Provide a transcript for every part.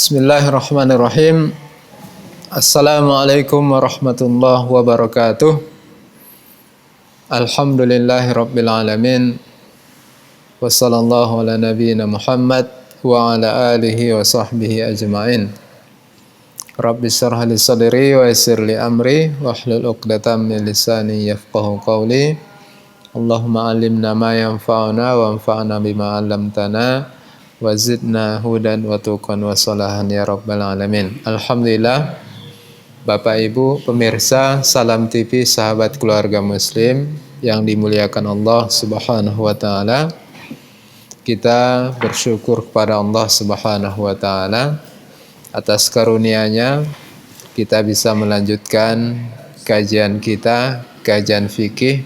Bismillahirrahmanirrahim. Assalamualaikum warahmatullahi wabarakatuh. Alhamdulillahirabbil alamin. Wassallallahu ala nabiyyina Muhammad wa ala alihi wa sahbihi ajma'in. Rabbi shrah li sadri wa yassir li amri wahlul 'uqdatam min lisani yafqahu qawli. Allahumma 'allimna ma yanfa'una wa anfa'na bima 'allamtana. Wazidna hudan wa tuqan wa salahan ya rabbal alamin. Alhamdulillah, Bapak Ibu pemirsa Salam TV sahabat keluarga muslim yang dimuliakan Allah Subhanahu wa taala. Kita bersyukur kepada Allah Subhanahu wa taala atas karunia-Nya kita bisa melanjutkan kajian kita, kajian fikih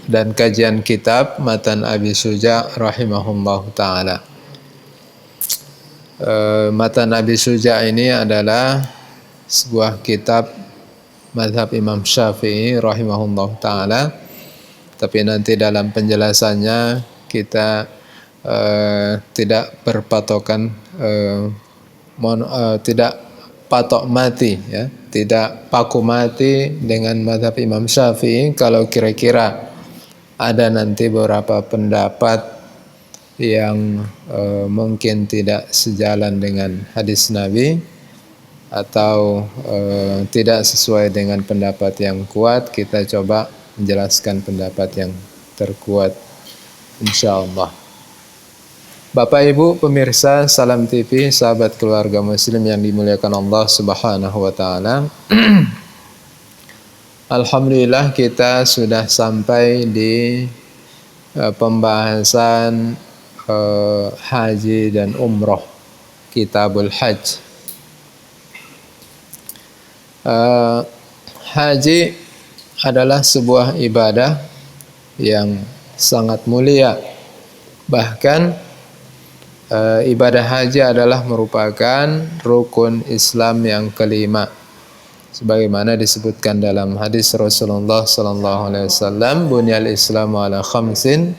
dan kajian kitab Matan Abi Syuja' rahimahullahu ta'ala. Matan Abi Syuja' ini adalah sebuah kitab mazhab Imam Syafi'i rahimahullahu ta'ala. Tapi nanti dalam penjelasannya kita tidak berpatokan, tidak patok mati, ya, tidak paku mati dengan mazhab Imam Syafi'i. Kalau kira-kira ada nanti beberapa pendapat yang mungkin tidak sejalan dengan hadis Nabi atau tidak sesuai dengan pendapat yang kuat, kita coba menjelaskan pendapat yang terkuat insyaallah. Bapak Ibu pemirsa Salam TV, sahabat keluarga muslim yang dimuliakan Allah Subhanahu wa taala. Alhamdulillah kita sudah sampai di pembahasan haji dan umroh, Kitabul Hajj. Haji adalah sebuah ibadah yang sangat mulia. Bahkan ibadah haji adalah merupakan rukun Islam yang kelima. Sebagaimana disebutkan dalam hadis Rasulullah sallallahu alaihi wasallam, bunyal Islamu ala khamsin,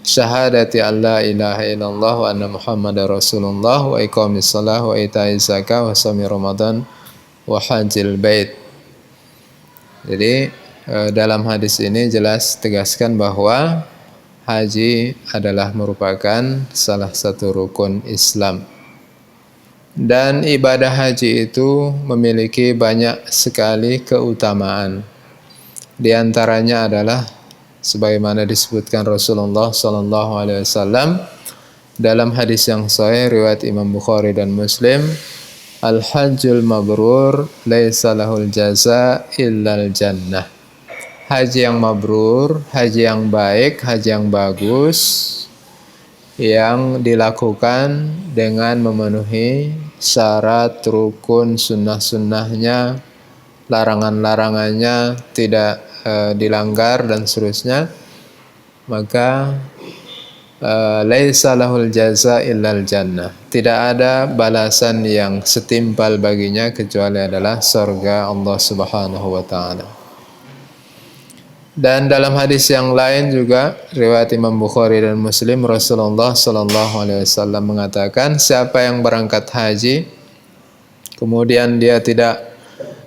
syahadati an la ilaha illallah wa anna Muhammadar Rasulullah wa iqamis shalah wa ita'iz zakah wa shaumi Ramadan wa hajjil bait. Jadi dalam hadis ini jelas tegaskan bahwa haji adalah merupakan salah satu rukun Islam. Dan ibadah haji itu memiliki banyak sekali keutamaan. Di antaranya adalah sebagaimana disebutkan Rasulullah sallallahu alaihi wasallam dalam hadis yang sahih riwayat Imam Bukhari dan Muslim, al-hajjul mabrur laisa lahul jaza illal jannah. Haji yang mabrur, haji yang baik, haji yang bagus, yang dilakukan dengan memenuhi syarat, rukun, sunnah-sunnahnya, larangan-larangannya tidak dilanggar dan seterusnya, maka laisa lahul jaza illal jannah. Tidak ada balasan yang setimpal baginya kecuali adalah surga Allah Subhanahu wa taala. Dan dalam hadis yang lain juga riwayat Imam Bukhari dan Muslim, Rasulullah sallallahu alaihi wasallam mengatakan, siapa yang berangkat haji kemudian dia tidak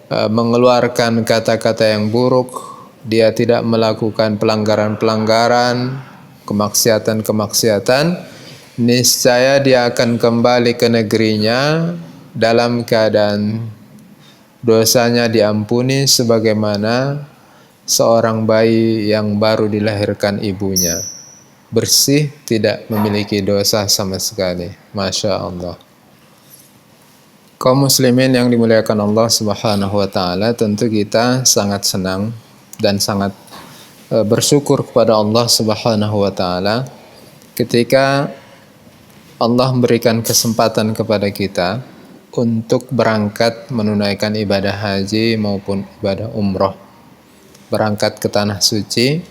mengeluarkan kata-kata yang buruk, dia tidak melakukan pelanggaran-pelanggaran, kemaksiatan-kemaksiatan, niscaya dia akan kembali ke negerinya dalam keadaan dosanya diampuni sebagaimana seorang bayi yang baru dilahirkan ibunya, bersih, tidak memiliki dosa sama sekali. Masya Allah. Kaum muslimin yang dimuliakan Allah Subhanahu wa taala, tentu kita sangat senang dan sangat bersyukur kepada Allah Subhanahu wa taala ketika Allah memberikan kesempatan kepada kita untuk berangkat menunaikan ibadah haji maupun ibadah umroh. Berangkat ke tanah suci,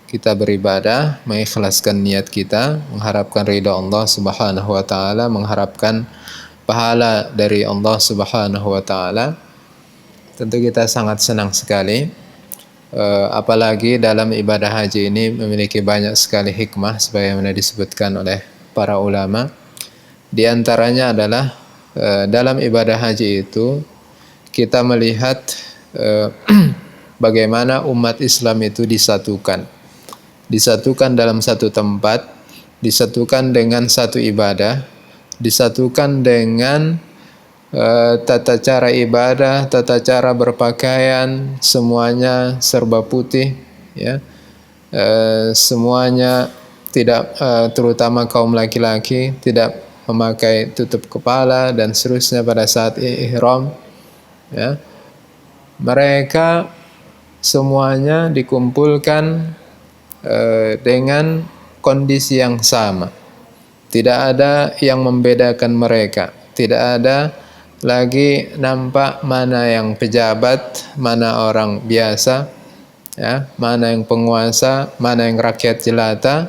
kita beribadah, mengikhlaskan niat kita, mengharapkan ridha Allah Subhanahu wa taala, mengharapkan pahala dari Allah Subhanahu wa taala. Tentu kita sangat senang sekali Apalagi dalam ibadah haji ini memiliki banyak sekali hikmah sebagaimana disebutkan oleh para ulama. Di antaranya adalah dalam ibadah haji itu kita melihat bagaimana umat Islam itu disatukan dalam satu tempat, disatukan dengan satu ibadah, disatukan dengan tata cara ibadah, tata cara berpakaian, semuanya serba putih, ya. Semuanya tidak, terutama kaum laki-laki tidak memakai tutup kepala dan seterusnya pada saat ihram, ya. Mereka semuanya dikumpulkan dengan kondisi yang sama. Tidak ada yang membedakan mereka. Tidak ada lagi nampak mana yang pejabat, mana orang biasa, ya, mana yang penguasa, mana yang rakyat jelata.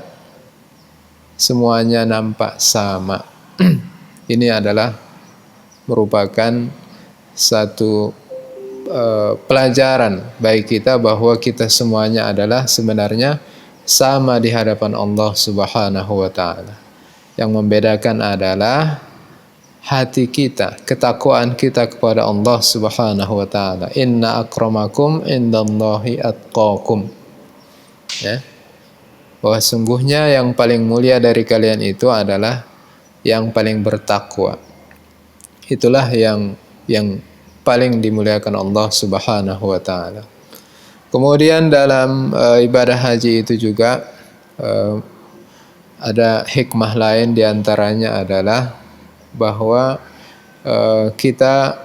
Semuanya nampak sama. Ini adalah merupakan satu pelajaran bagi kita bahwa kita semuanya adalah sebenarnya sama di hadapan Allah Subhanahu wa taala. Yang membedakan adalah hati kita, ketakwaan kita kepada Allah Subhanahu wa taala. Inna akramakum indallahi atqakum. Ya. Bahwa sungguhnya yang paling mulia dari kalian itu adalah yang paling bertakwa. Itulah yang paling dimuliakan Allah Subhanahu wa taala. Kemudian dalam ibadah haji itu juga ada hikmah lain, diantaranya adalah bahwa kita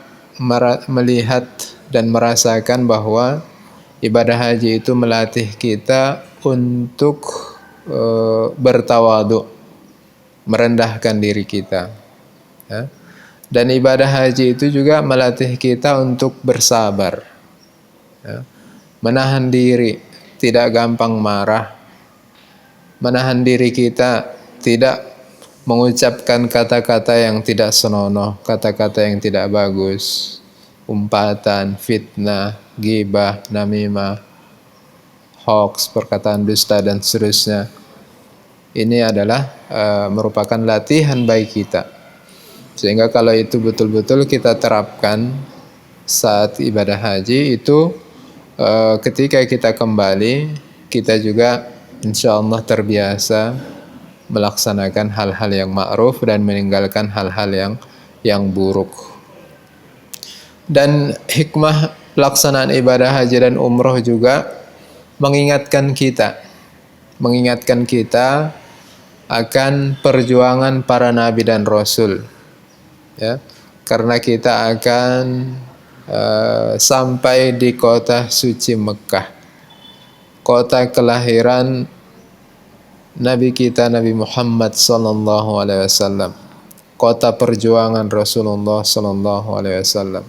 melihat dan merasakan bahwa ibadah haji itu melatih kita untuk bertawadhu, merendahkan diri kita, ya. Dan ibadah haji itu juga melatih kita untuk bersabar, ya. Menahan diri, tidak gampang marah, menahan diri kita tidak mengucapkan kata-kata yang tidak senonoh, kata-kata yang tidak bagus, umpatan, fitnah, ghibah, namimah, hoax, perkataan dusta dan seterusnya. Ini adalah merupakan latihan bagi kita. Sehingga kalau itu betul-betul kita terapkan saat ibadah haji itu, ketika kita kembali, kita juga insya Allah terbiasa melaksanakan hal-hal yang ma'ruf dan meninggalkan hal-hal yang buruk. Dan hikmah pelaksanaan ibadah haji dan umroh juga mengingatkan kita akan perjuangan para nabi dan rasul, ya. Karena kita akan sampai di kota suci Mekah, kota kelahiran Nabi kita Nabi Muhammad sallallahu alaihi wasallam, kota perjuangan Rasulullah sallallahu alaihi wasallam.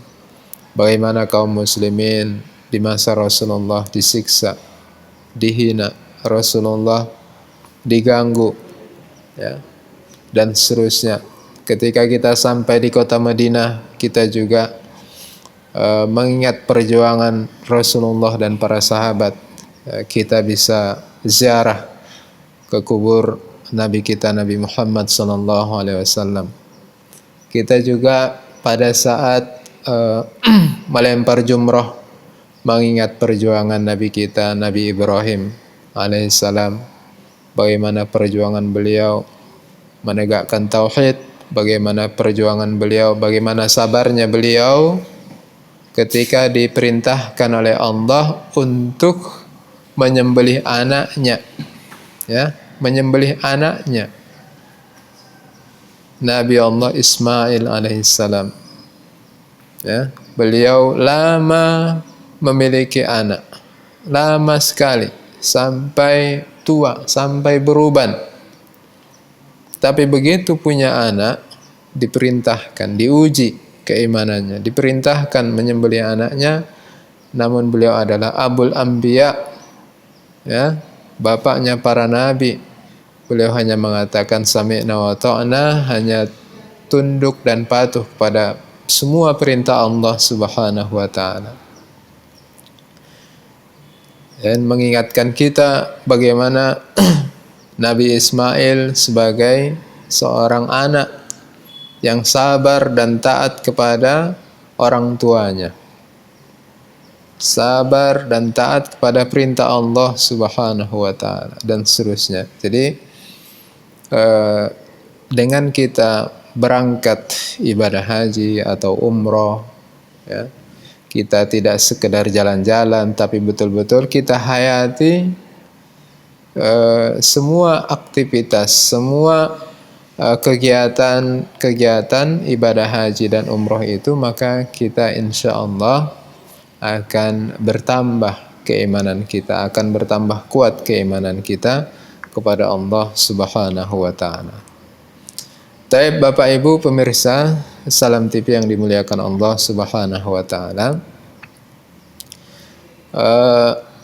Bagaimana kaum muslimin di masa Rasulullah disiksa, dihina, Rasulullah diganggu, ya, dan seterusnya. Ketika kita sampai di kota Madinah, kita juga mengingat perjuangan Rasulullah dan para sahabat. Kita bisa ziarah ke kubur Nabi kita Nabi Muhammad sallallahu alaihi wasallam. Kita juga pada saat melempar jumrah mengingat perjuangan Nabi kita Nabi Ibrahim alaihissalam, bagaimana perjuangan beliau menegakkan tauhid, bagaimana perjuangan beliau, bagaimana sabarnya beliau ketika diperintahkan oleh Allah untuk menyembelih anaknya, ya, menyembelih anaknya Nabi Allah Ismail alaihissalam, ya. Beliau lama memiliki anak, lama sekali, sampai tua, sampai beruban. Tapi begitu punya anak, diperintahkan, diuji keimanannya, diperintahkan menyembelih anaknya. Namun beliau adalah Abul Anbiya, ya, bapaknya para nabi. Beliau hanya mengatakan sami'na wa ta'na, hanya tunduk dan patuh pada semua perintah Allah Subhanahu wa taala. dan mengingatkan kita bagaimana Nabi Ismail sebagai seorang anak yang sabar dan taat kepada orang tuanya. Sabar dan taat kepada perintah Allah Subhanahu wa taala dan seterusnya. Jadi dengan kita berangkat ibadah haji atau umroh, ya, kita tidak sekedar jalan-jalan, tapi betul-betul kita hayati semua aktivitas, semua kegiatan ibadah haji dan umroh itu, maka kita insya Allah akan bertambah keimanan kita, akan bertambah kuat keimanan kita kepada Allah Subhanahu wa taala. Baik Bapak Ibu pemirsa Salam TV yang dimuliakan Allah Subhanahu wa taala.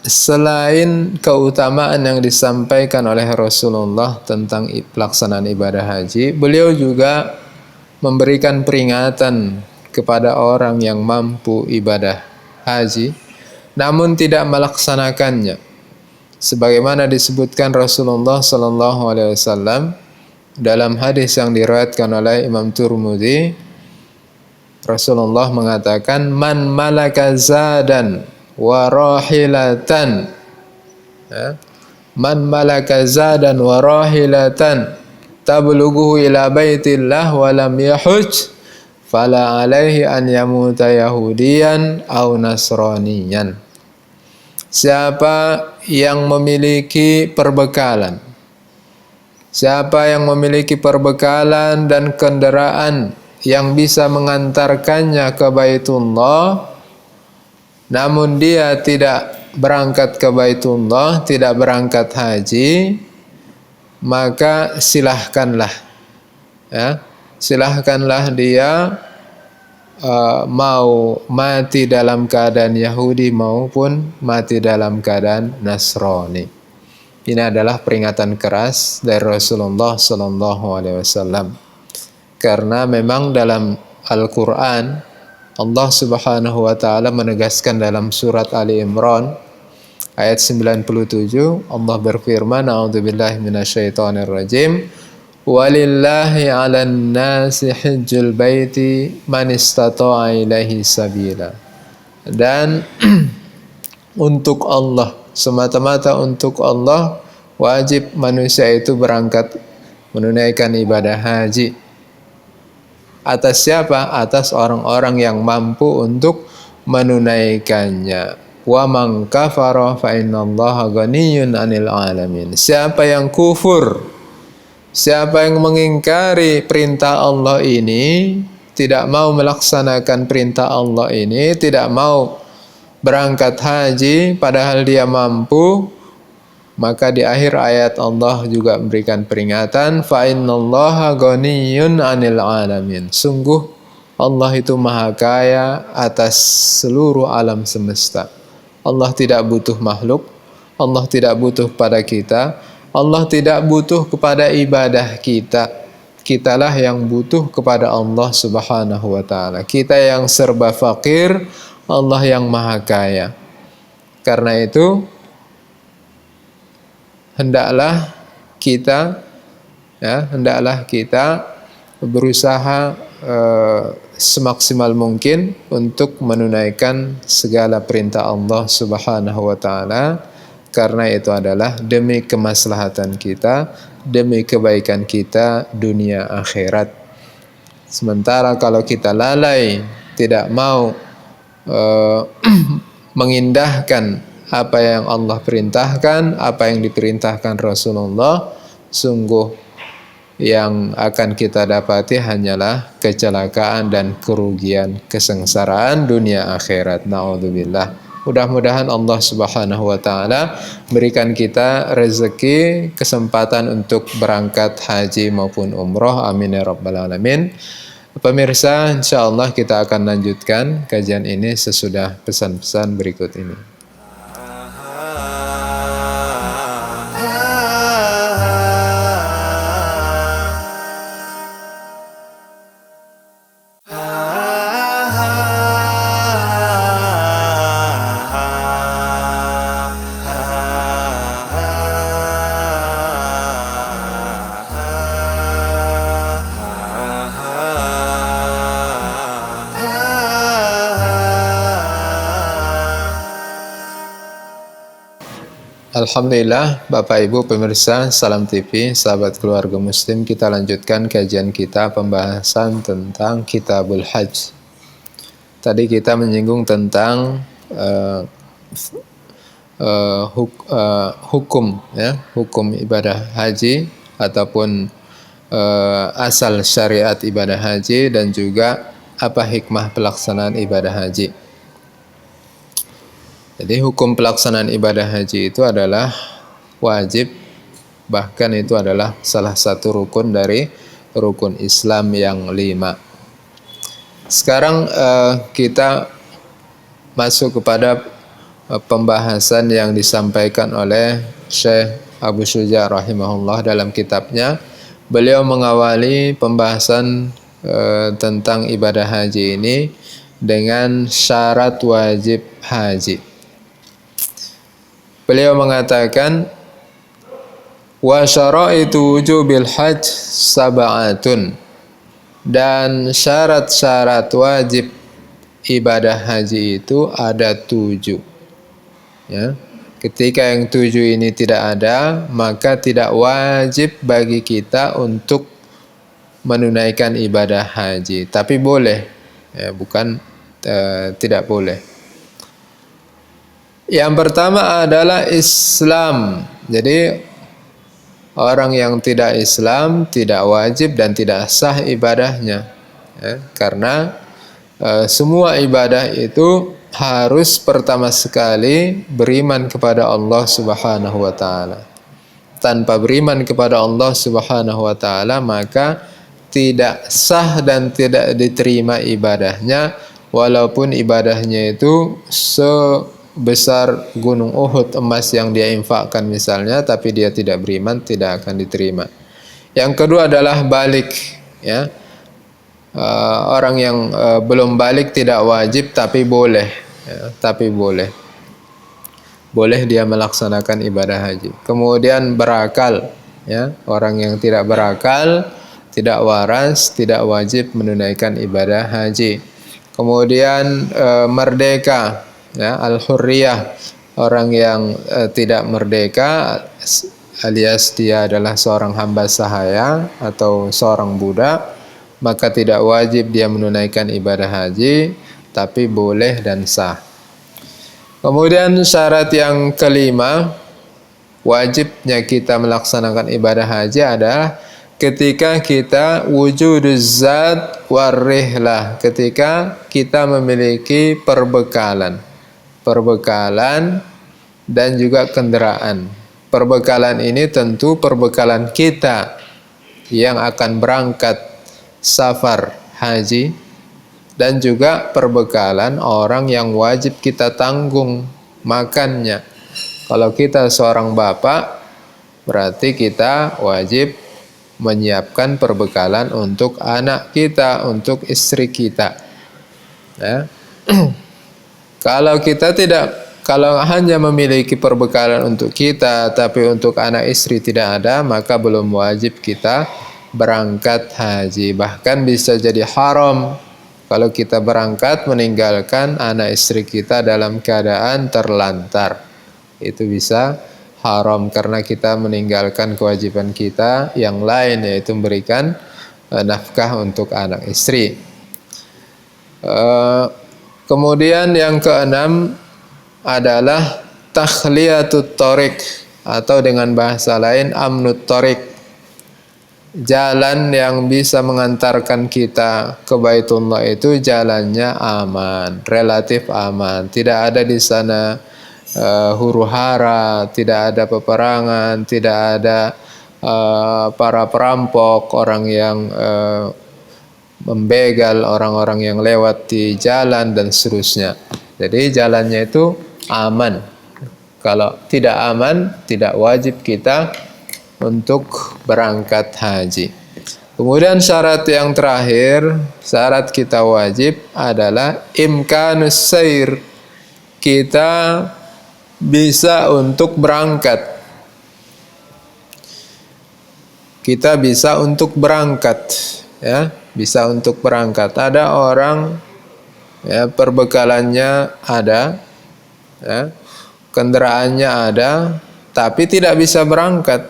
Selain keutamaan yang disampaikan oleh Rasulullah tentang pelaksanaan ibadah haji, beliau juga memberikan peringatan kepada orang yang mampu ibadah haji namun tidak melaksanakannya, sebagaimana disebutkan Rasulullah sallallahu alaihi wasallam dalam hadis yang diriwayatkan oleh Imam Tirmidzi. Rasulullah mengatakan, man malaka zadan wa rahilatan, man malaka zadan wa rahilatan tablughu ila baitillah wa lam yahuj fala alaihi an yamuta yahudiyan au nasraniyan. Siapa yang memiliki perbekalan, siapa yang memiliki perbekalan dan kendaraan yang bisa mengantarkannya ke Baitullah, namun dia tidak berangkat ke Baitullah, tidak berangkat haji, maka silahkanlah, ya, silahkanlah dia mau mati dalam keadaan Yahudi maupun mati dalam keadaan Nasrani. Ini adalah peringatan keras dari Rasulullah sallallahu alaihi wasallam. Karena memang dalam Al-Qur'an Allah Subhanahu wa taala menegaskan dalam surat Ali Imran ayat 97, Allah berfirman, a'udzubillahi minasyaitonir rajim, walillahi 'alan nasi hajjul baiti man istata'a ilaihi sabila. Dan untuk Allah, semata-mata untuk Allah, wajib manusia itu berangkat menunaikan ibadah haji. Atas siapa? Atas orang-orang yang mampu untuk menunaikannya. Wa man kafara fa innallaha ghaniyyun 'anil 'alamin. Siapa yang kufur, siapa yang mengingkari perintah Allah ini, tidak mau melaksanakan perintah Allah ini, tidak mau berangkat haji padahal dia mampu, maka di akhir ayat Allah juga memberikan peringatan, fa innallaha ghaniyyun 'anil 'alamin. Sungguh Allah itu maha kaya atas seluruh alam semesta. Allah tidak butuh makhluk, Allah tidak butuh pada kita, Allah tidak butuh kepada ibadah kita. Kitalah yang butuh kepada Allah Subhanahu wa taala. Kita yang serba fakir, Allah yang maha kaya. Karena itu hendaklah kita berusaha semaksimal mungkin untuk menunaikan segala perintah Allah Subhanahu wa taala. Karena itu adalah demi kemaslahatan kita, demi kebaikan kita dunia akhirat. Sementara kalau kita lalai, tidak mau mengindahkan apa yang Allah perintahkan, apa yang diperintahkan Rasulullah, sungguh yang akan kita dapati hanyalah kecelakaan dan kerugian, kesengsaraan dunia akhirat. Na'udzubillah. Mudah-mudahan Allah Subhanahu wa taala berikan kita rezeki, kesempatan untuk berangkat haji maupun umroh. Amin ya rabbal alamin. Pemirsa, insyaallah kita akan lanjutkan kajian ini sesudah pesan-pesan berikut ini. Alhamdulillah, Bapak Ibu pemirsa Salam TV, sahabat keluarga muslim, kita lanjutkan kajian kita pembahasan tentang Kitabul Hajj. Tadi kita menyinggung tentang hukum ibadah haji ataupun asal syariat ibadah haji dan juga apa hikmah pelaksanaan ibadah haji. Jadi hukum pelaksanaan ibadah haji itu adalah wajib, bahkan itu adalah salah satu rukun dari rukun Islam yang 5. Sekarang kita masuk kepada pembahasan yang disampaikan oleh Syekh Abu Syuja rahimahullah dalam kitabnya. Beliau mengawali pembahasan tentang ibadah haji ini dengan syarat wajib haji. Beliau mengatakan wa syaraitu wujubil hajj sab'atun, dan syarat-syarat wajib ibadah haji itu ada 7. Ya. Ketika yang 7 ini tidak ada, maka tidak wajib bagi kita untuk menunaikan ibadah haji. Tapi boleh, ya, bukan tidak boleh. Yang pertama adalah Islam. Jadi orang yang tidak Islam tidak wajib dan tidak sah ibadahnya, ya, karena semua ibadah itu harus pertama sekali beriman kepada Allah Subhanahu wa taala. Tanpa beriman kepada Allah Subhanahu wa taala, maka tidak sah dan tidak diterima ibadahnya, walaupun ibadahnya itu sebesar gunung Uhud emas yang dia infakkan misalnya, tapi dia tidak beriman, tidak akan diterima. Yang kedua adalah balik, ya. Orang yang belum balik tidak wajib, tapi boleh, ya, tapi boleh dia melaksanakan ibadah haji. Kemudian berakal, ya. Orang yang tidak berakal, tidak waras, tidak wajib menunaikan ibadah haji. Kemudian merdeka, ya, al-hurriyah, orang yang tidak merdeka alias dia adalah seorang hamba sahaya atau seorang budak, maka tidak wajib dia menunaikan ibadah haji, tapi boleh dan sah. Kemudian syarat yang kelima, wajibnya kita melaksanakan ibadah haji adalah ketika kita wujuduz zat warrihlah, ketika kita memiliki perbekalan dan juga kendaraan. Perbekalan ini tentu perbekalan kita yang akan berangkat safar haji, dan juga perbekalan orang yang wajib kita tanggung makannya. Kalau kita seorang bapak, berarti kita wajib menyiapkan perbekalan untuk anak kita, untuk istri kita, ya. Kalau hanya memiliki perbekalan untuk kita, tapi untuk anak istri tidak ada, maka belum wajib kita berangkat haji. Bahkan bisa jadi haram kalau kita berangkat meninggalkan anak istri kita dalam keadaan terlantar. Itu bisa haram karena kita meninggalkan kewajiban kita yang lain, yaitu memberikan nafkah untuk anak istri. Kemudian yang keenam adalah takhliyatut thoriq, atau dengan bahasa lain amnut thoriq, jalan yang bisa mengantarkan kita ke Baitullah itu jalannya aman, relatif aman, tidak ada di sana huru-hara, tidak ada peperangan, tidak ada para perampok, orang yang membegal orang-orang yang lewat di jalan dan seterusnya. Jadi jalannya itu aman. Kalau tidak aman, tidak wajib kita untuk berangkat haji. Kemudian syarat yang terakhir, syarat kita wajib adalah imkanus sair. Kita bisa untuk berangkat. Kita bisa untuk berangkat, ya, bisa untuk berangkat. Ada orang, ya, perbekalannya ada, ya, kendaraannya ada, tapi tidak bisa berangkat.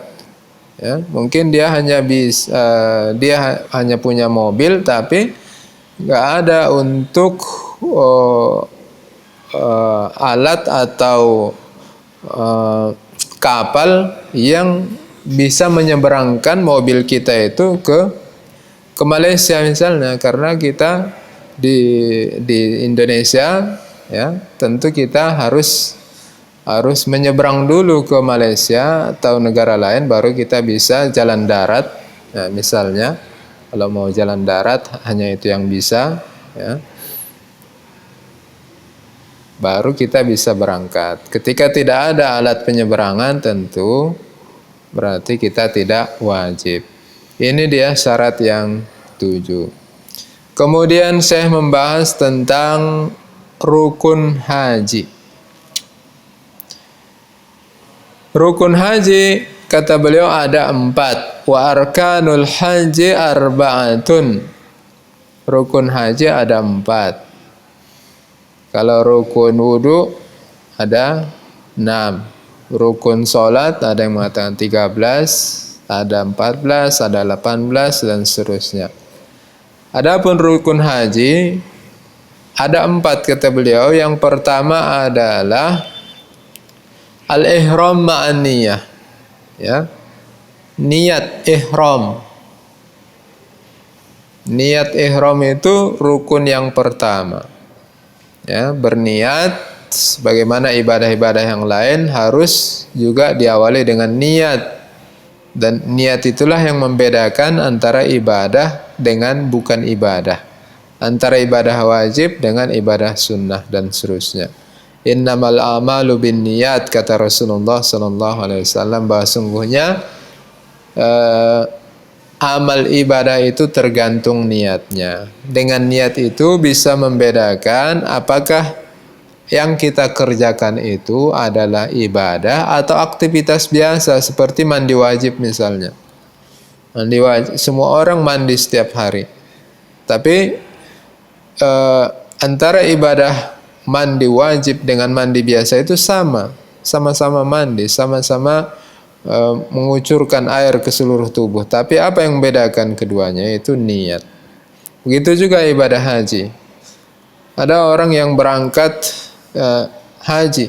Ya, mungkin dia hanya punya mobil tapi nggak ada untuk alat atau kapal yang bisa menyeberangkan mobil kita itu ke Malaysia misalnya, karena kita di Indonesia ya tentu kita harus menyeberang dulu ke Malaysia atau negara lain baru kita bisa jalan darat. Nah, misalnya kalau mau jalan darat hanya itu yang bisa ya. Baru kita bisa berangkat. Ketika tidak ada alat penyeberangan tentu berarti kita tidak wajib. Ini dia syarat yang 7. Kemudian saya membahas tentang rukun haji. Rukun haji kata beliau ada 4. Wa arkanul haji arba'atun. Rukun haji ada 4. Kalau rukun wudu ada 6. Rukun sholat ada yang mengatakan 13, ada 14, ada 18 dan seterusnya. Adapun rukun haji ada 4 kata beliau. Yang pertama adalah al-ihram ma'an niyah. Ya. Niat ihram. Niat ihram itu rukun yang pertama. Ya, berniat sebagaimana ibadah-ibadah yang lain harus juga diawali dengan niat. Dan niat itulah yang membedakan antara ibadah dengan bukan ibadah. Antara ibadah wajib dengan ibadah sunnah dan seterusnya. Innamal a'malu binniyat kata Rasulullah sallallahu alaihi wasallam, bahwa sungguhnya amal ibadah itu tergantung niatnya. Dengan niat itu bisa membedakan apakah yang kita kerjakan itu adalah ibadah atau aktivitas biasa seperti mandi wajib misalnya. Mandi wajib, semua orang mandi setiap hari. Tapi antara ibadah mandi wajib dengan mandi biasa itu sama-sama mandi, sama-sama mengucurkan air ke seluruh tubuh. Tapi apa yang membedakan keduanya itu niat. Begitu juga ibadah haji. Ada orang yang berangkat haji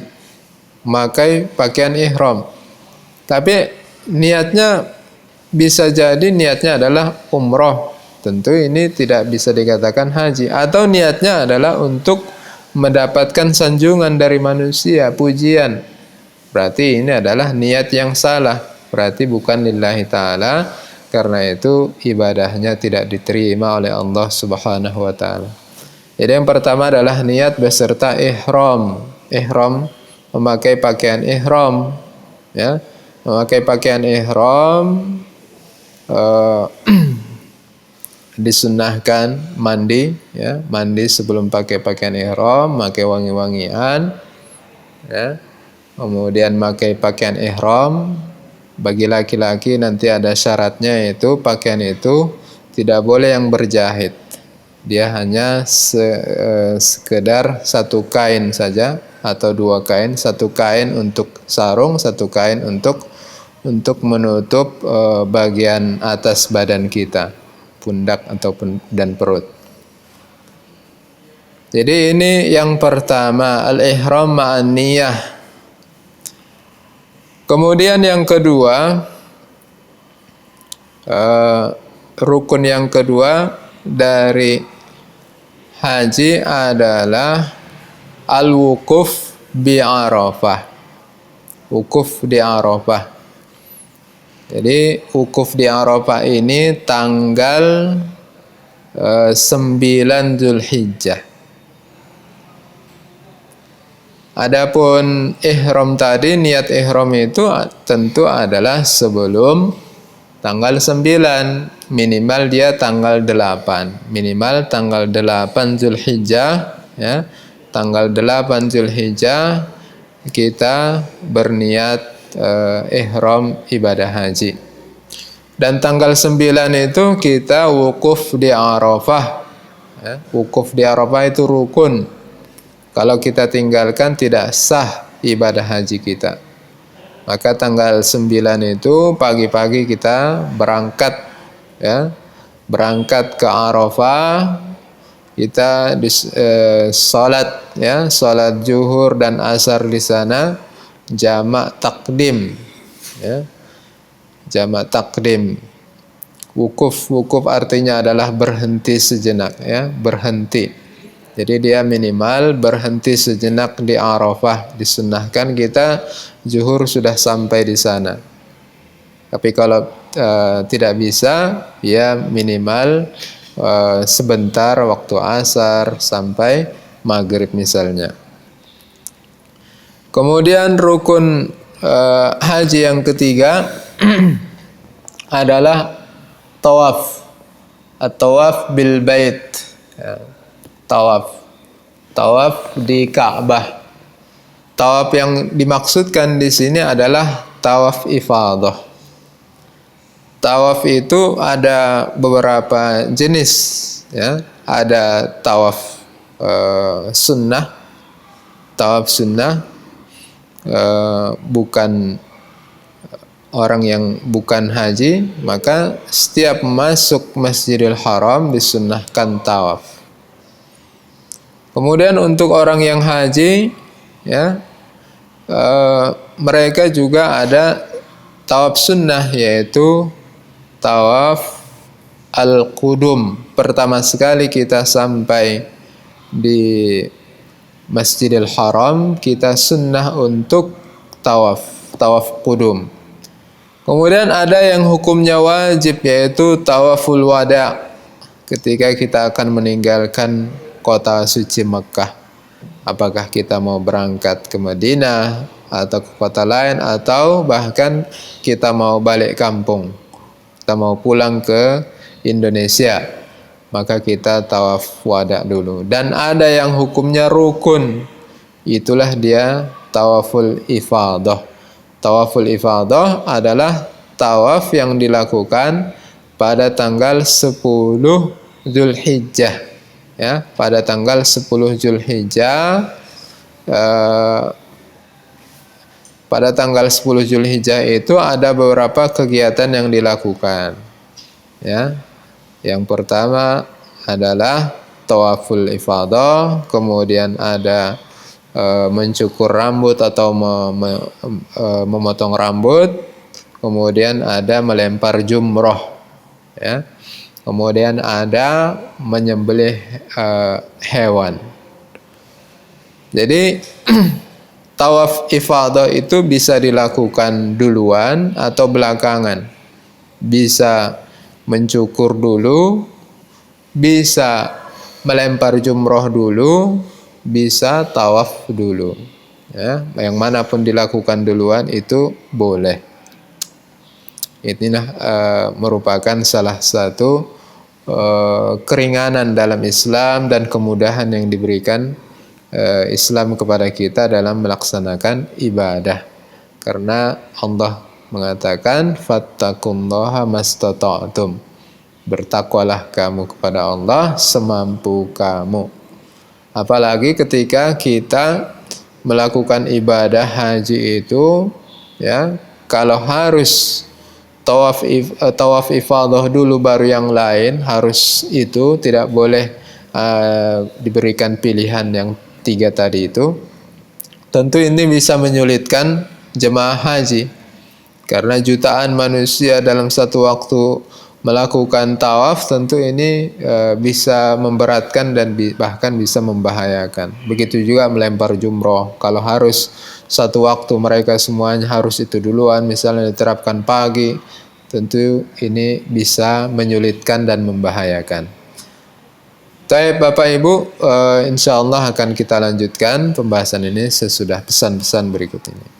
memakai pakaian ihram, tapi niatnya bisa jadi niatnya adalah umroh. Tentu ini tidak bisa dikatakan haji. Atau niatnya adalah untuk mendapatkan sanjungan dari manusia, pujian. Berarti ini adalah niat yang salah. Berarti bukan lillahi ta'ala. Karena itu ibadahnya tidak diterima oleh Allah subhanahu wa ta'ala. Jadi yang pertama adalah niat beserta ihram. Ihram, memakai pakaian ihram. Ya, memakai pakaian ihram disunnahkan mandi. Ya, mandi sebelum pakai pakaian ihram, pakai wangi-wangian. Ya. Kemudian pakai pakaian ihram. Bagi laki-laki nanti ada syaratnya, yaitu pakaian itu tidak boleh yang berjahit. Dia hanya sekedar satu kain saja atau 2 kain, 1 kain untuk sarung, 1 kain untuk menutup bagian atas badan kita, pundak ataupun dan perut. Jadi ini yang pertama, al-ihram ma'an niyah. Kemudian yang kedua, rukun yang kedua dari haji adalah al-wukuf bi Arafah. Wukuf di Arafah. Jadi wukuf di Arafah ini tanggal 9 Zulhijjah. Adapun ihram tadi, niat ihram itu tentu adalah sebelum tanggal 9, minimal dia tanggal 8, minimal tanggal 8 Zulhijjah, ya. Tanggal 8 Zulhijjah kita berniat ihram ibadah haji. Dan tanggal 9 itu kita wukuf di Arafah. Ya. Wukuf di Arafah itu rukun. Kalau kita tinggalkan tidak sah ibadah haji kita. Maka tanggal 9 itu pagi-pagi kita berangkat, ya, berangkat ke Arafah. Kita salat, ya, salat zuhur dan asar di sana jamak takdim, ya, jamak takdim. Wukuf artinya adalah berhenti sejenak, ya, berhenti. Jadi dia minimal berhenti sejenak di Arafah. Disunnahkan kita zuhur sudah sampai di sana. Tapi kalau tidak bisa, ya minimal sebentar waktu asar sampai maghrib misalnya. Kemudian rukun haji yang ketiga adalah tawaf. At-tawaf bil bait. Ya. Tawaf di Ka'bah. Tawaf yang dimaksudkan di sini adalah tawaf ifadah. Tawaf itu ada beberapa jenis, ya. Ada tawaf sunnah. Tawaf sunnah bukan orang yang bukan haji, maka setiap masuk Masjidil Haram disunnahkan tawaf. Kemudian untuk orang yang haji, ya, mereka juga ada tawaf sunnah, yaitu tawaf al-qudum. Pertama sekali kita sampai di Masjidil Haram, kita sunnah untuk tawaf qudum. Kemudian ada yang hukumnya wajib, yaitu tawaful wada, ketika kita akan meninggalkan kota suci Mekah. Apakah kita mau berangkat ke Madinah atau ke kota lain, atau bahkan kita mau balik kampung, kita mau pulang ke Indonesia, maka kita tawaf wada dulu. Dan ada yang hukumnya rukun, itulah dia tawaful ifadah. Tawaful ifadah adalah tawaf yang dilakukan pada tanggal 10 Zulhijjah. Ya, pada tanggal 10 Zulhijjah, pada tanggal 10 Zulhijjah itu ada beberapa kegiatan yang dilakukan. Ya, yang pertama adalah tawaful ifadah, kemudian ada mencukur rambut atau memotong rambut, kemudian ada melempar jumroh, ya. Kemudian ada menyembelih hewan. Jadi tawaf ifadah itu bisa dilakukan duluan atau belakangan. Bisa mencukur dulu, bisa melempar jumroh dulu, bisa tawaf dulu. Ya, yang manapun dilakukan duluan itu boleh. Inilah merupakan salah satu keringanan dalam Islam dan kemudahan yang diberikan Islam kepada kita dalam melaksanakan ibadah. Karena Allah mengatakan fattaqullaha mastata'tum. Bertakwalah kamu kepada Allah semampu kamu. Apalagi ketika kita melakukan ibadah haji itu, ya, kalau harus tawaf ifadah dulu baru yang lain, harus itu, tidak boleh diberikan pilihan yang 3 tadi itu. Tentu ini bisa menyulitkan jemaah haji, karena jutaan manusia dalam satu waktu melakukan tawaf, tentu ini bisa memberatkan dan bahkan bisa membahayakan. Begitu juga melempar jumroh, kalau harus satu waktu mereka semuanya harus itu duluan, misalnya diterapkan pagi, tentu ini bisa menyulitkan dan membahayakan. Baik Bapak Ibu, insya Allah akan kita lanjutkan pembahasan ini sesudah pesan-pesan berikut ini.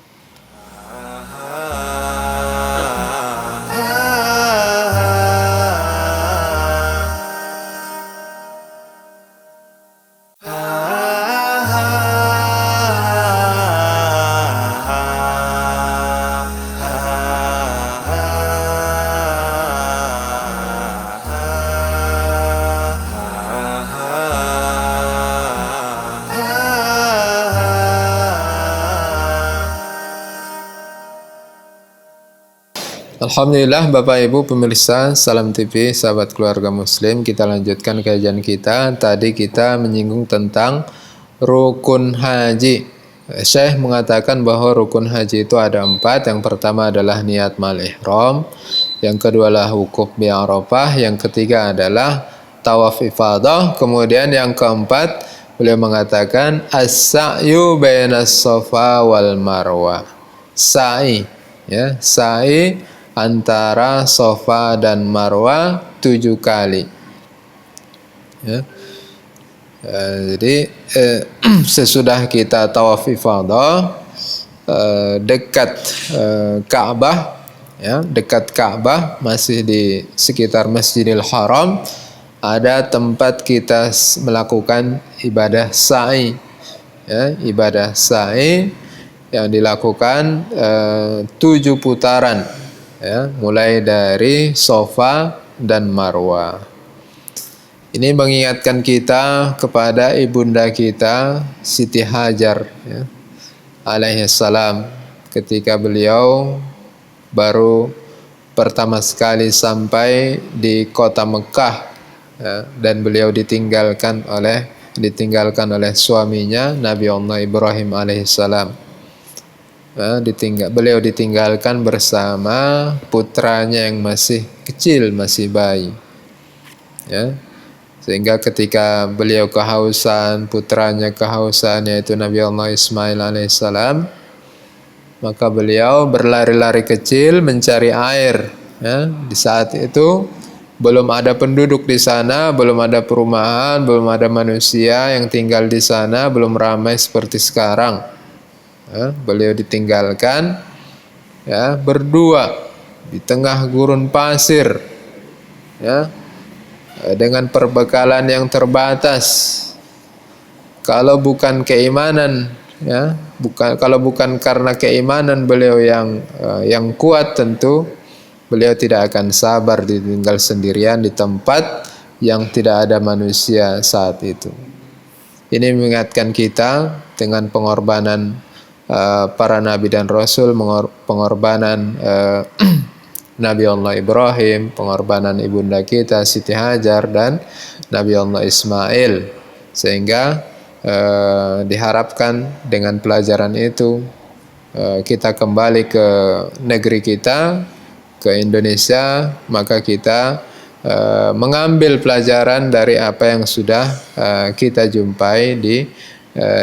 Alhamdulillah Bapak Ibu pemirsa Salam TV, sahabat keluarga muslim, kita lanjutkan kajian kita. Tadi kita menyinggung tentang rukun haji. Syekh mengatakan bahwa rukun haji itu ada 4. Yang pertama adalah niat mal ihram, yang kedua adalah wukuf bi Arafah, yang ketiga adalah tawaf ifadah, kemudian yang keempat beliau mengatakan as-sa'yu bainas safa wal marwah. Sa'i, ya, sa'i antara Safa dan Marwah 7 kali. Ya. Jadi sesudah kita tawaf ifadah dekat Ka'bah, ya, dekat Ka'bah, masih di sekitar Masjidil Haram, ada tempat kita melakukan ibadah sa'i, ya, ibadah sa'i yang dilakukan 7 putaran, ya, mulai dari Safa dan Marwah. Ini mengingatkan kita kepada ibunda kita Siti Hajar, ya, alaihissalam, ketika beliau baru pertama sekali sampai di kota Mekah, ya, dan beliau ditinggalkan oleh suaminya Nabi Allah Ibrahim alaihissalam. Beliau ditinggalkan bersama putranya yang masih kecil, masih bayi, ya. Sehingga ketika beliau kehausan, putranya kehausan, yaitu Nabi Allah Ismail alaihissalam, maka beliau berlari-lari kecil mencari air, ya. Di saat itu belum ada penduduk di sana, belum ada perumahan, belum ada manusia yang tinggal di sana, belum ramai seperti sekarang. Ya, beliau ditinggalkan, ya, berdua di tengah gurun pasir, ya, dengan perbekalan yang terbatas. Kalau bukan keimanan, ya, kalau bukan karena keimanan beliau yang kuat, tentu beliau tidak akan sabar ditinggal sendirian di tempat yang tidak ada manusia saat itu. Ini mengingatkan kita dengan pengorbanan para nabi dan rasul, pengorbanan Nabi Allah Ibrahim, pengorbanan ibunda kita Siti Hajar dan Nabi Allah Ismail, sehingga diharapkan dengan pelajaran itu kita kembali ke negeri kita, ke Indonesia, maka kita mengambil pelajaran dari apa yang sudah kita jumpai di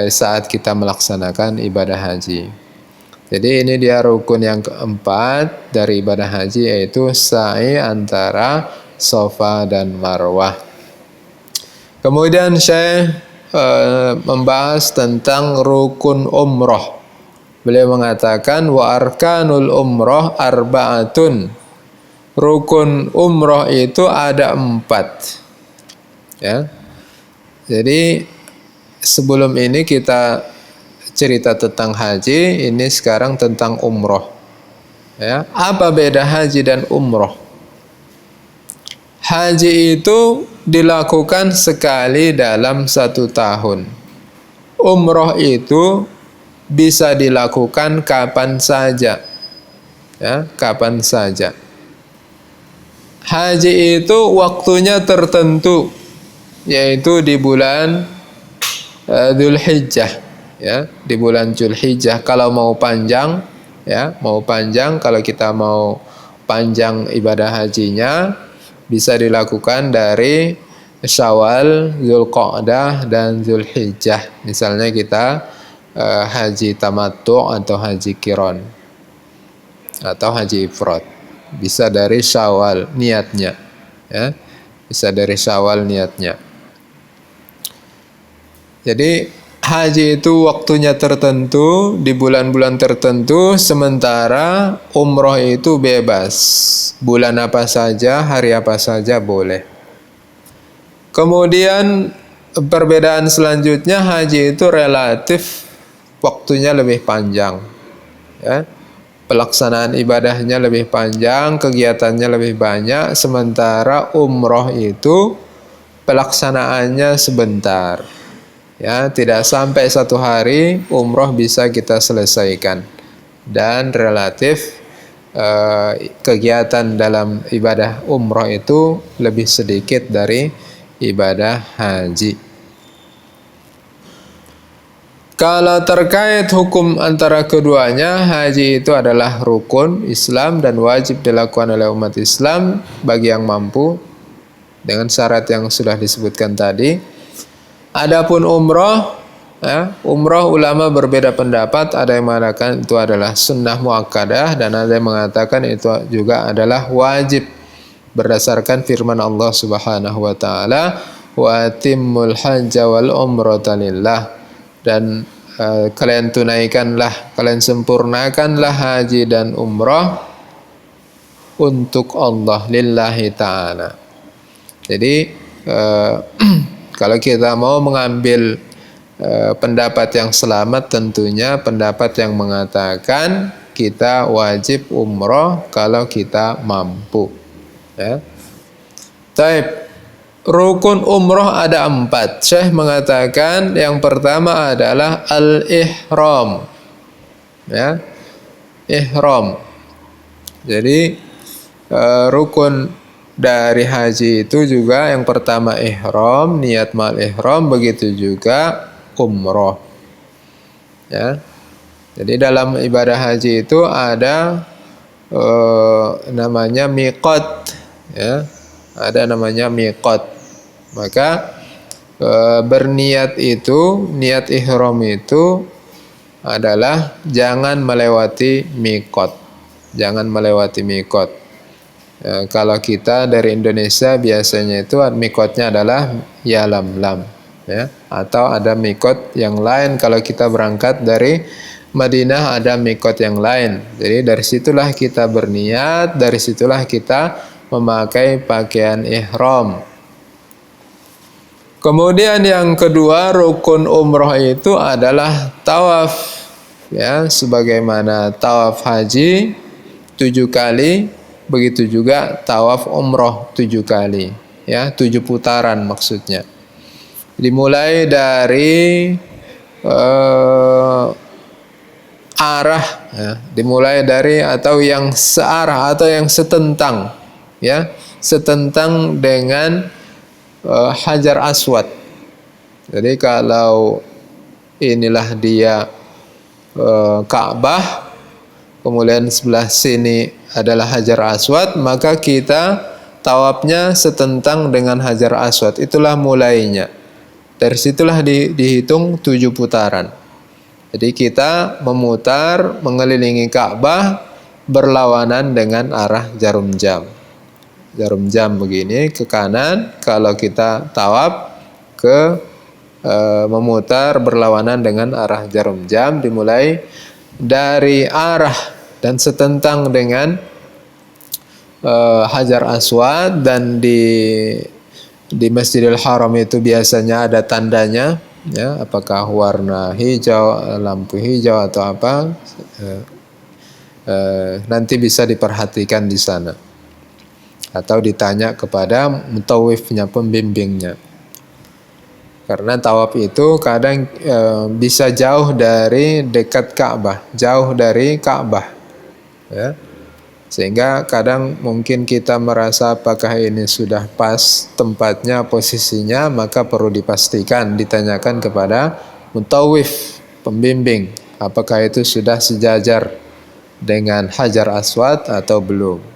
saat kita melaksanakan ibadah haji. Jadi ini dia rukun yang keempat dari ibadah haji, yaitu sa'i antara Safa dan Marwah. Kemudian Syekh membahas tentang rukun umroh. Beliau mengatakan wa arkanul umroh arba'atun. Rukun umroh itu ada 4. Ya. Jadi sebelum ini kita cerita tentang haji, ini sekarang tentang umroh. Ya, apa beda haji dan umroh? Haji itu dilakukan sekali dalam 1 tahun. Umroh itu bisa dilakukan kapan saja. Ya, kapan saja. Haji itu waktunya tertentu, yaitu di bulan Dzulhijjah, ya, di bulan Dzulhijjah. Kalau mau panjang, ya, kalau kita mau panjang ibadah hajinya, bisa dilakukan dari Syawal, Dzulqa'dah dan Dzulhijjah. Misalnya kita haji tamattu atau haji qiran atau haji ifrad, bisa dari Syawal niatnya, ya, bisa dari Syawal niatnya. Jadi haji itu waktunya tertentu di bulan-bulan tertentu, sementara umroh itu bebas. Bulan apa saja, hari apa saja boleh. Kemudian perbedaan selanjutnya, haji itu relatif waktunya lebih panjang. Ya. Pelaksanaan ibadahnya lebih panjang, kegiatannya lebih banyak, sementara umroh itu pelaksanaannya sebentar. Ya, tidak sampai 1 hari umroh bisa kita selesaikan, dan relatif kegiatan dalam ibadah umroh itu lebih sedikit dari ibadah haji. Kalau terkait hukum antara keduanya, haji itu adalah rukun Islam dan wajib dilakukan oleh umat Islam bagi yang mampu dengan syarat yang sudah disebutkan tadi. Adapun umroh, umroh ulama berbeda pendapat. Ada yang mengatakan itu adalah sunnah muakkadah dan ada yang mengatakan itu juga adalah wajib berdasarkan firman Allah Subhanahu wa taala, wa atimmul hajja wal umrata lillah, dan kalian tunaikanlah, kalian sempurnakanlah haji dan umrah untuk Allah, lillahi ta'ala. Jadi kalau kita mau mengambil pendapat yang selamat, tentunya pendapat yang mengatakan kita wajib umrah kalau kita mampu. Ya. Taib. Rukun umroh ada 4. Syekh mengatakan yang pertama adalah al-ihram. Ya. Ihram. Jadi rukun dari haji itu juga yang pertama ihram, niat mal ihram, begitu juga umroh. Ya. Jadi dalam ibadah haji itu ada namanya miqat, ya. Ada namanya miqat. Maka berniat itu, niat ihram itu adalah jangan melewati miqat. Jangan melewati miqat. Kalau kita dari Indonesia biasanya itu miqatnya adalah Yalamlam, ya. Atau ada miqat yang lain kalau kita berangkat dari Madinah, ada miqat yang lain. Jadi dari situlah kita berniat, dari situlah kita memakai pakaian ihram. Kemudian yang kedua, rukun umroh itu adalah tawaf, ya, sebagaimana tawaf haji 7 kali, begitu juga tawaf umroh 7 kali, ya, 7 putaran maksudnya. Dimulai dari arah, ya, dimulai dari atau yang searah atau yang setentang, ya, setentang dengan Hajar Aswad. Jadi kalau inilah dia Ka'bah, kemudian sebelah sini adalah Hajar Aswad, maka kita tawafnya setentang dengan Hajar Aswad. Itulah mulainya. Dari situlah dihitung 7 putaran. Jadi kita memutar mengelilingi Ka'bah berlawanan dengan arah jarum jam. Jarum jam begini ke kanan, kalau kita tawaf ke memutar berlawanan dengan arah jarum jam, dimulai dari arah dan setentang dengan Hajar Aswad, dan di Masjidil Haram itu biasanya ada tandanya, ya, apakah warna hijau, lampu hijau atau apa, nanti bisa diperhatikan di sana. Atau ditanya kepada mutawifnya, pembimbingnya. Karena tawaf itu kadang bisa jauh dari dekat Ka'bah, jauh dari Ka'bah, ya. Sehingga kadang mungkin kita merasa apakah ini sudah pas tempatnya, posisinya, maka perlu dipastikan, ditanyakan kepada mutawif, pembimbing, apakah itu sudah sejajar dengan Hajar Aswad atau belum.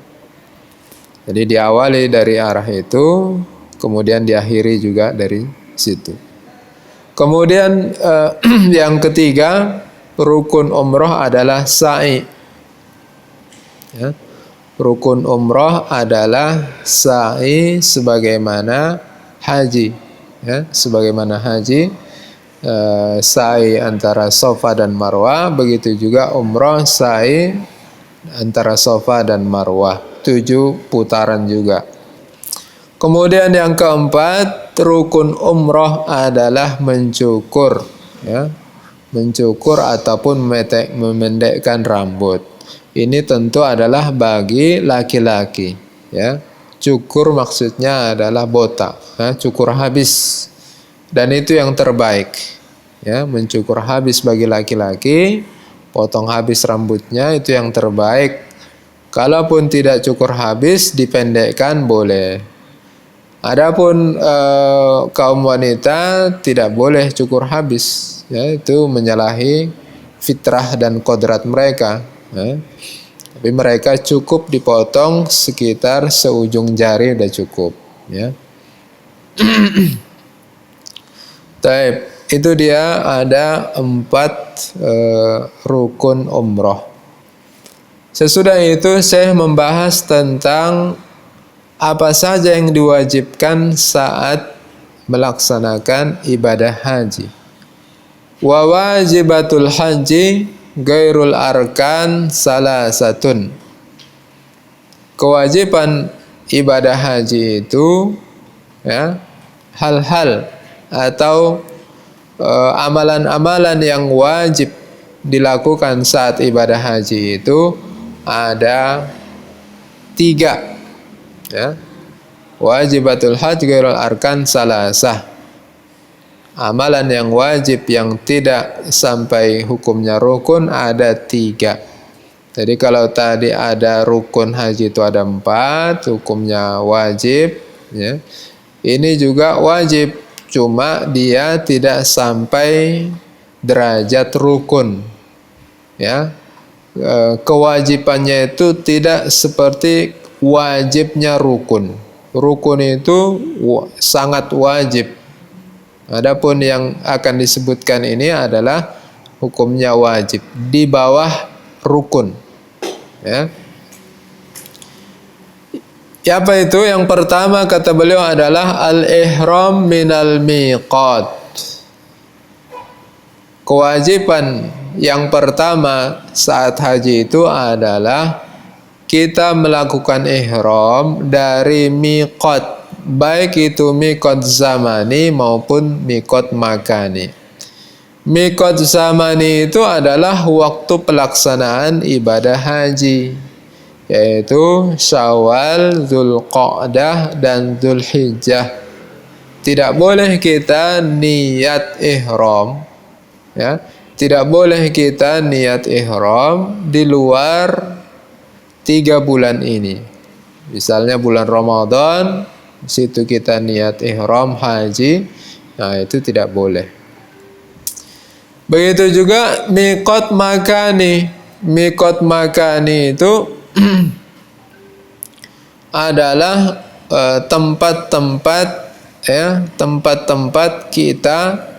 Jadi diawali dari arah itu, kemudian diakhiri juga dari situ. Kemudian yang ketiga, rukun umroh adalah sa'i. Ya. Rukun umroh adalah sa'i sebagaimana haji. Ya, sebagaimana haji, sa'i antara Safa dan Marwah, begitu juga umroh sa'i antara Safa dan Marwah. 7 putaran juga. Kemudian yang keempat, rukun umroh adalah mencukur, ya, mencukur ataupun memendekkan rambut. Ini tentu adalah bagi laki-laki, ya. Cukur maksudnya adalah botak, ya, cukur habis, dan itu yang terbaik, ya, mencukur habis bagi laki-laki, potong habis rambutnya, itu yang terbaik Kalaupun tidak cukur habis, dipendekkan boleh. Adapun kaum wanita tidak boleh cukur habis, ya, itu menyalahi fitrah dan kodrat mereka. Ya. Tapi mereka cukup dipotong sekitar seujung jari udah cukup. Ya. Taib, itu dia ada 4 rukun umroh. Sesudah itu saya membahas tentang apa saja yang diwajibkan saat melaksanakan ibadah haji. Wa wajibatul haji gairul arkan salasatun. Kewajiban ibadah haji itu, ya, hal-hal atau amalan-amalan yang wajib dilakukan saat ibadah haji itu ada 3. Ya. Wajibatul haji gairul arkan salasah. Amalan yang wajib yang tidak sampai hukumnya rukun ada 3. Jadi kalau tadi ada rukun haji itu ada 4, hukumnya wajib, ya. Ini juga wajib, cuma dia tidak sampai derajat rukun, ya. Kewajibannya itu tidak seperti wajibnya rukun. Rukun itu sangat wajib. Adapun yang akan disebutkan ini adalah hukumnya wajib di bawah rukun. Ya. Apa itu? Yang pertama kata beliau adalah al-ihram minal miqat. Kewajiban yang pertama saat haji itu adalah kita melakukan ihram dari miqat, baik itu miqat zamani maupun miqat makani. Miqat zamani itu adalah waktu pelaksanaan ibadah haji, yaitu Syawal, Dzulqa'dah, dan Dzulhijjah. Tidak boleh kita niat ihram, ya. Tidak boleh kita niat ihram di luar 3 bulan ini. Misalnya bulan Ramadan, di situ kita niat ihram haji, nah itu tidak boleh. Begitu juga miqat makani. Miqat makani itu adalah tempat-tempat, ya, tempat-tempat kita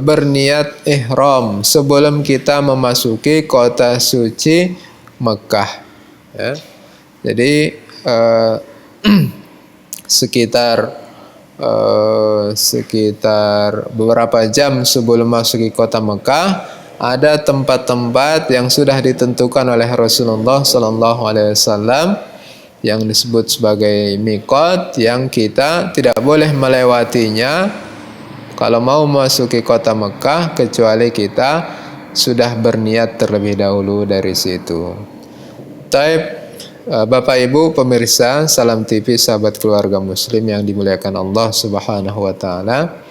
berniat ihram sebelum kita memasuki kota suci Mekah, ya. Jadi sekitar beberapa jam sebelum masuki kota Mekah ada tempat-tempat yang sudah ditentukan oleh Rasulullah Sallallahu Alaihi Wasallam yang disebut sebagai miqat, yang kita tidak boleh melewatinya kalau mau memasuki kota Mekah kecuali kita sudah berniat terlebih dahulu dari situ. Taib, Bapak Ibu pemirsa Salam TV, sahabat keluarga muslim yang dimuliakan Allah Subhanahu wa taala.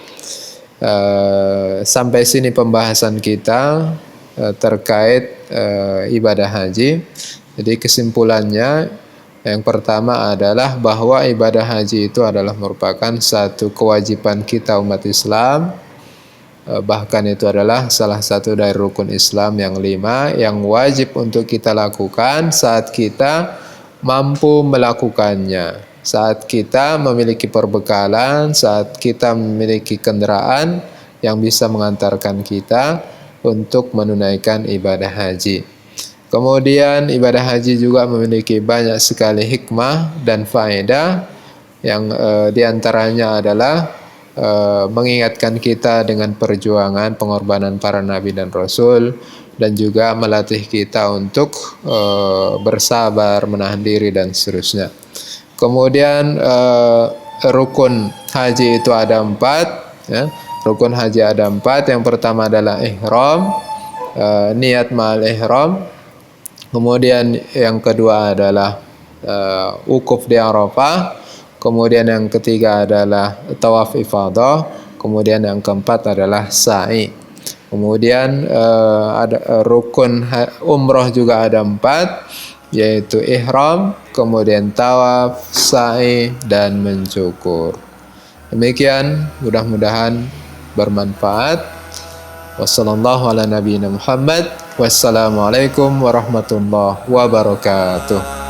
Sampai sini pembahasan kita terkait ibadah haji. Jadi kesimpulannya, yang pertama adalah bahwa ibadah haji itu adalah merupakan satu kewajiban kita umat Islam. Bahkan itu adalah salah satu dari rukun Islam yang 5 yang wajib untuk kita lakukan saat kita mampu melakukannya, saat kita memiliki perbekalan, saat kita memiliki kendaraan yang bisa mengantarkan kita untuk menunaikan ibadah haji. Kemudian ibadah haji juga memiliki banyak sekali hikmah dan faedah, yang diantaranya adalah mengingatkan kita dengan perjuangan pengorbanan para nabi dan rasul, dan juga melatih kita untuk bersabar, menahan diri, dan seterusnya. Kemudian rukun haji itu ada 4, ya. Rukun haji ada 4. Yang pertama adalah ihram, niat ma'al ihram. Kemudian yang kedua adalah wukuf di Arafah. Kemudian yang ketiga adalah tawaf ifadah. Kemudian yang keempat adalah sa'i. Kemudian ada rukun umroh juga ada 4. yaitu ihram, kemudian tawaf, sa'i, dan mencukur. Demikian, mudah-mudahan bermanfaat. Wassalamualaikum warahmatullahi wabarakatuh.